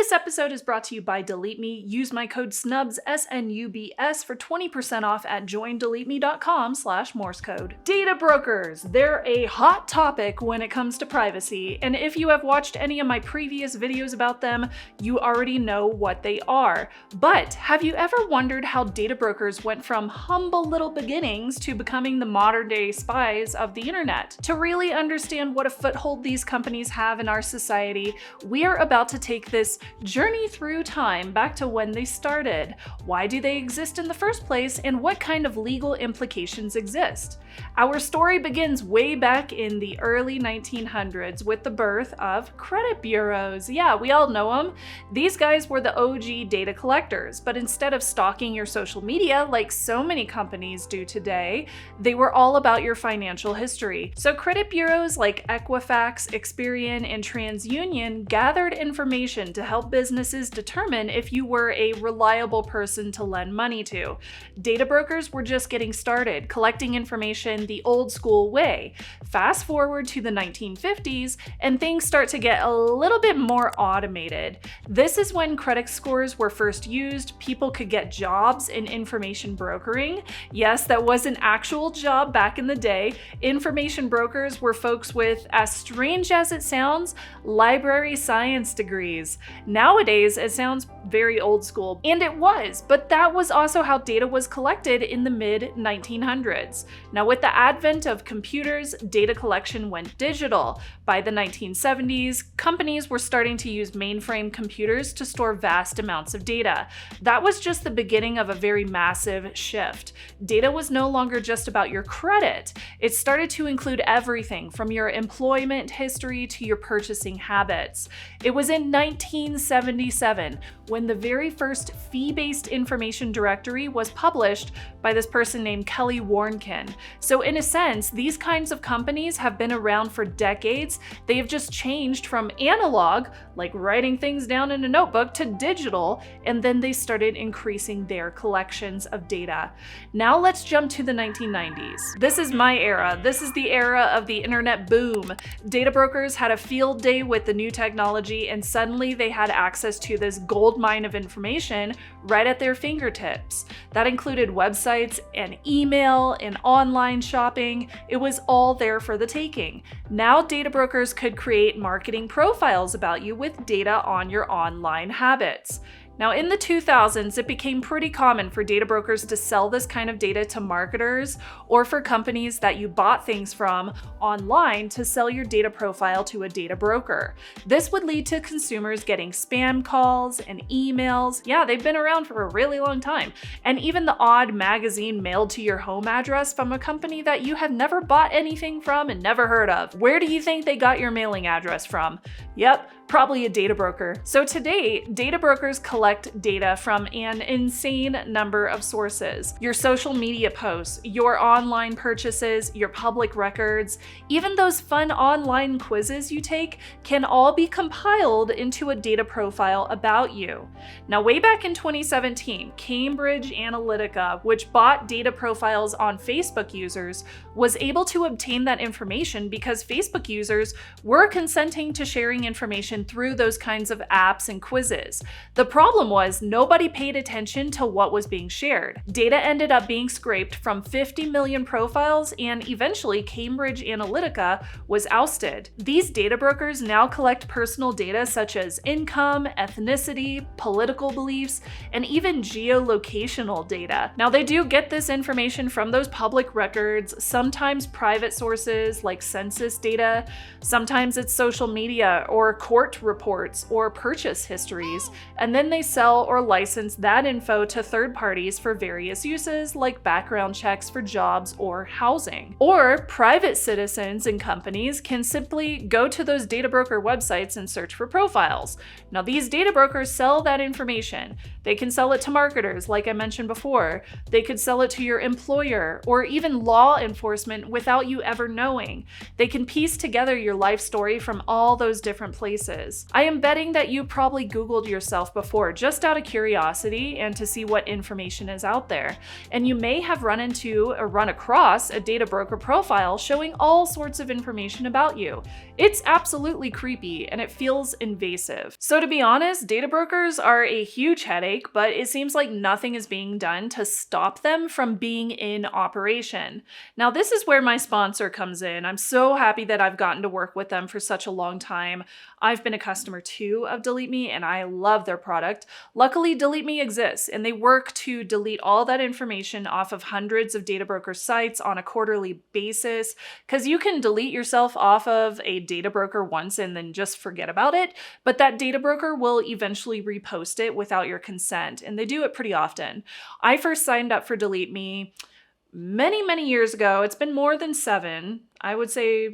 This episode is brought to you by DeleteMe. Use my code SNUBS, SNUBS, for 20% off at joindeleteme.com/morsecode. Data brokers, they're a hot topic when it comes to privacy, and if you have watched any of my previous videos about them, you already know what they are. But have you ever wondered how data brokers went from humble little beginnings to becoming the modern day spies of the internet? To really understand what a foothold these companies have in our society, we are about to take this journey through time back to when they started. Why do they exist in the first place, and what kind of legal implications exist? Our story begins way back in the early 1900s with the birth of credit bureaus. Yeah, we all know them. These guys were the OG data collectors, but instead of stalking your social media like so many companies do today, they were all about your financial history. So credit bureaus like Equifax, Experian, and TransUnion gathered information to help businesses determine if you were a reliable person to lend money to. Data brokers were just getting started, collecting information the old school way. Fast forward to the 1950s, and things start to get a little bit more automated. This is when credit scores were first used. People could get jobs in information brokering. Yes, that was an actual job back in the day. Information brokers were folks with, as strange as it sounds, library science degrees. Nowadays, it sounds very old school, and it was, but that was also how data was collected in the mid-1900s. Now, with the advent of computers, data collection went digital. By the 1970s, companies were starting to use mainframe computers to store vast amounts of data. That was just the beginning of a very massive shift. Data was no longer just about your credit. It started to include everything from your employment history to your purchasing habits. It was in 1977 when the very first fee-based information directory was published by this person named Kelly Warnken. So in a sense, these kinds of companies have been around for decades. They have just changed from analog, like writing things down in a notebook, to digital, and then they started increasing their collections of data. Now let's jump to the 1990s. This is my era. This is the era of the internet boom. Data brokers had a field day with the new technology, and suddenly they had access to this gold mine of information right at their fingertips. That included websites and email and online shopping. It was all there for the taking. Now data brokers could create marketing profiles about you with data on your online habits. Now, in the 2000s, it became pretty common for data brokers to sell this kind of data to marketers or for companies that you bought things from online to sell your data profile to a data broker. This would lead to consumers getting spam calls and emails. Yeah, they've been around for a really long time. And even the odd magazine mailed to your home address from a company that you have never bought anything from and never heard of. Where do you think they got your mailing address from? Yep, probably a data broker. So today, data brokers collect data from an insane number of sources. Your social media posts, your online purchases, your public records, even those fun online quizzes you take can all be compiled into a data profile about you. Now, way back in 2017, Cambridge Analytica, which bought data profiles on Facebook users, was able to obtain that information because Facebook users were consenting to sharing information through those kinds of apps and quizzes. The problem was nobody paid attention to what was being shared. Data ended up being scraped from 50 million profiles, and eventually Cambridge Analytica was ousted. These data brokers now collect personal data such as income, ethnicity, political beliefs, and even geolocational data. Now, they do get this information from those public records, sometimes private sources like census data, sometimes it's social media or court reports or purchase histories, and then they sell or license that info to third parties for various uses like background checks for jobs or housing. Or private citizens and companies can simply go to those data broker websites and search for profiles. Now, these data brokers sell that information. They can sell it to marketers, like I mentioned before. They could sell it to your employer or even law enforcement without you ever knowing. They can piece together your life story from all those different places. services. I am betting that you probably Googled yourself before just out of curiosity and to see what information is out there. And you may have run across a data broker profile showing all sorts of information about you. It's absolutely creepy and it feels invasive. So to be honest, data brokers are a huge headache, but it seems like nothing is being done to stop them from being in operation. Now, this is where my sponsor comes in. I'm so happy that I've gotten to work with them for such a long time. I've been a customer too of DeleteMe and I love their product. Luckily, DeleteMe exists and they work to delete all that information off of hundreds of data broker sites on a quarterly basis, because you can delete yourself off of a data broker once and then just forget about it, but that data broker will eventually repost it without your consent, and they do it pretty often. I first signed up for DeleteMe many years ago. It's been more than 7. I would say,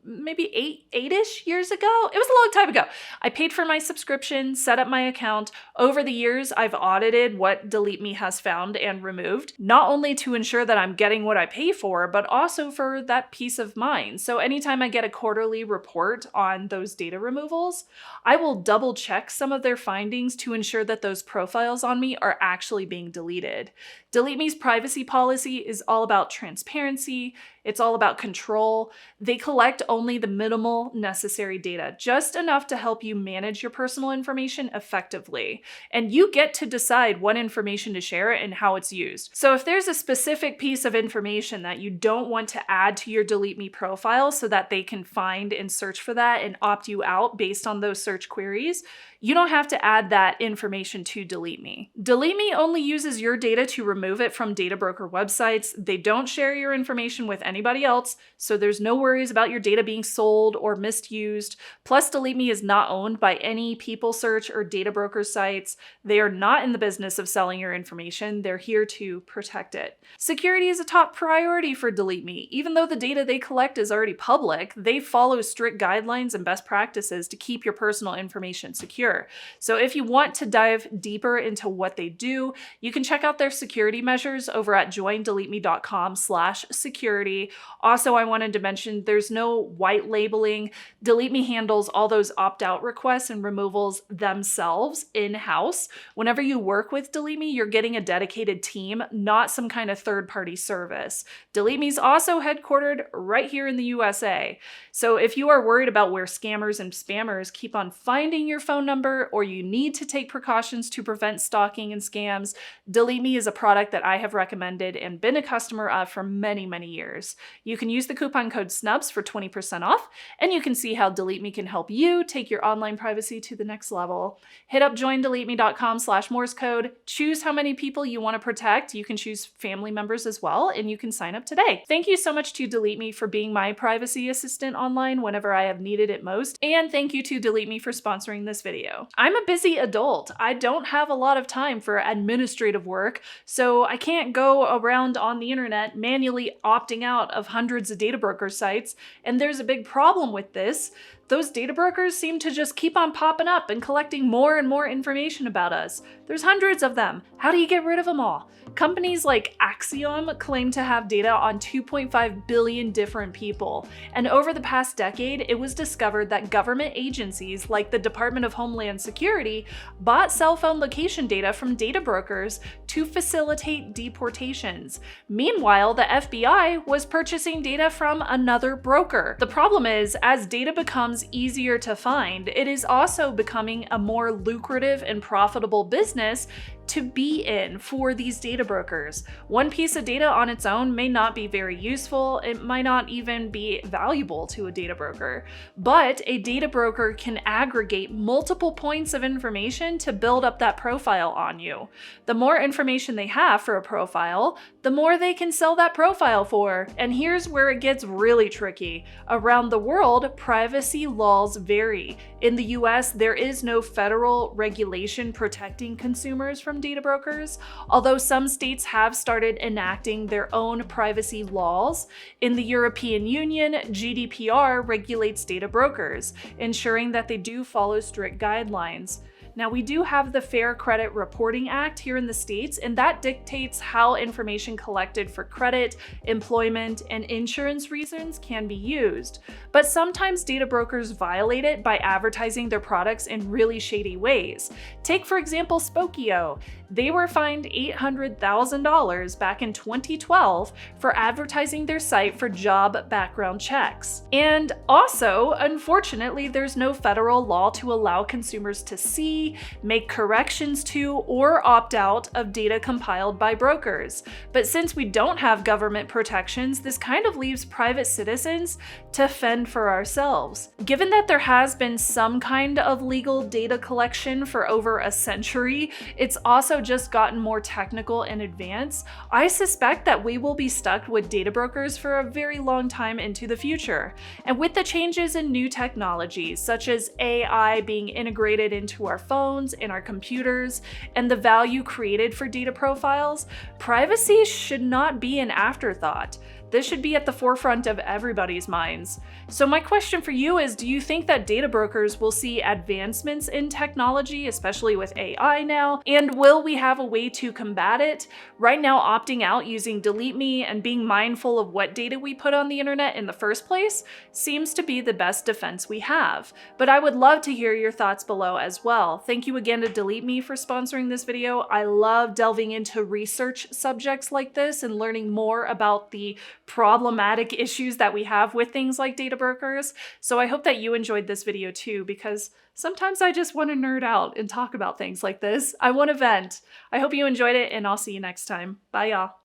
maybe 8-ish years ago. It was a long time ago. I paid for my subscription, set up my account. Over the years, I've audited what DeleteMe has found and removed, not only to ensure that I'm getting what I pay for, but also for that peace of mind. So anytime I get a quarterly report on those data removals, I will double check some of their findings to ensure that those profiles on me are actually being deleted. DeleteMe's privacy policy is all about transparency. It's all about control. They collect only the minimal necessary data, just enough to help you manage your personal information effectively. And you get to decide what information to share and how it's used. So if there's a specific piece of information that you don't want to add to your DeleteMe profile so that they can find and search for that and opt you out based on those search queries, you don't have to add that information to DeleteMe. DeleteMe only uses your data to remove it from data broker websites. They don't share your information with anybody else, so there's no worries about your data being sold or misused. Plus, DeleteMe is not owned by any PeopleSearch or data broker sites. They are not in the business of selling your information. They're here to protect it. Security is a top priority for DeleteMe. Even though the data they collect is already public, they follow strict guidelines and best practices to keep your personal information secure. So if you want to dive deeper into what they do, you can check out their security measures over at joindeleteme.com/security. Also, I wanted to mention there's no white labeling. DeleteMe handles all those opt-out requests and removals themselves in-house. Whenever you work with DeleteMe, you're getting a dedicated team, not some kind of third-party service. DeleteMe is also headquartered right here in the USA. So if you are worried about where scammers and spammers keep on finding your phone number, or you need to take precautions to prevent stalking and scams, DeleteMe is a product that I have recommended and been a customer of for many years. You can use the coupon code SNUBS for 20% off, and you can see how DeleteMe can help you take your online privacy to the next level. Hit up joindeleteme.com/morsecode, choose how many people you want to protect. You can choose family members as well, and you can sign up today. Thank you so much to DeleteMe for being my privacy assistant online whenever I have needed it most, and thank you to DeleteMe for sponsoring this video. I'm a busy adult. I don't have a lot of time for administrative work, so I can't go around on the internet manually opting out of hundreds of data broker sites, and there's a big problem with this. Those data brokers seem to just keep on popping up and collecting more and more information about us. There's hundreds of them. How do you get rid of them all? Companies like Axiom claim to have data on 2.5 billion different people. And over the past decade, it was discovered that government agencies like the Department of Homeland Security bought cell phone location data from data brokers to facilitate deportations. Meanwhile, the FBI was purchasing data from another broker. The problem is, as data becomes easier to find, it is also becoming a more lucrative and profitable business to be in for these data brokers. One piece of data on its own may not be very useful. It might not even be valuable to a data broker, but a data broker can aggregate multiple points of information to build up that profile on you. The more information they have for a profile, the more they can sell that profile for. And here's where it gets really tricky. Around the world, privacy laws vary. In the US, there is no federal regulation protecting consumers from data brokers, although some states have started enacting their own privacy laws. In the European Union, GDPR regulates data brokers, ensuring that they do follow strict guidelines. Now, we do have the Fair Credit Reporting Act here in the States, and that dictates how information collected for credit, employment, and insurance reasons can be used. But sometimes data brokers violate it by advertising their products in really shady ways. Take, for example, Spokio. They were fined $800,000 back in 2012 for advertising their site for job background checks. And also, unfortunately, there's no federal law to allow consumers to see, make corrections to, or opt out of data compiled by brokers. But since we don't have government protections, this kind of leaves private citizens to fend for ourselves. Given that there has been some kind of legal data collection for over a century, it's also just gotten more technical and advanced. I suspect that we will be stuck with data brokers for a very long time into the future. And with the changes in new technologies, such as AI being integrated into our phones and our computers, and the value created for data profiles, privacy should not be an afterthought. This should be at the forefront of everybody's minds. So my question for you is, do you think that data brokers will see advancements in technology, especially with AI now? And will we have a way to combat it? Right now, opting out using DeleteMe and being mindful of what data we put on the internet in the first place seems to be the best defense we have. But I would love to hear your thoughts below as well. Thank you again to DeleteMe for sponsoring this video. I love delving into research subjects like this and learning more about the problematic issues that we have with things like data brokers. So I hope that you enjoyed this video too, because sometimes I just want to nerd out and talk about things like this. I want to vent. I hope you enjoyed it, and I'll see you next time. Bye, y'all.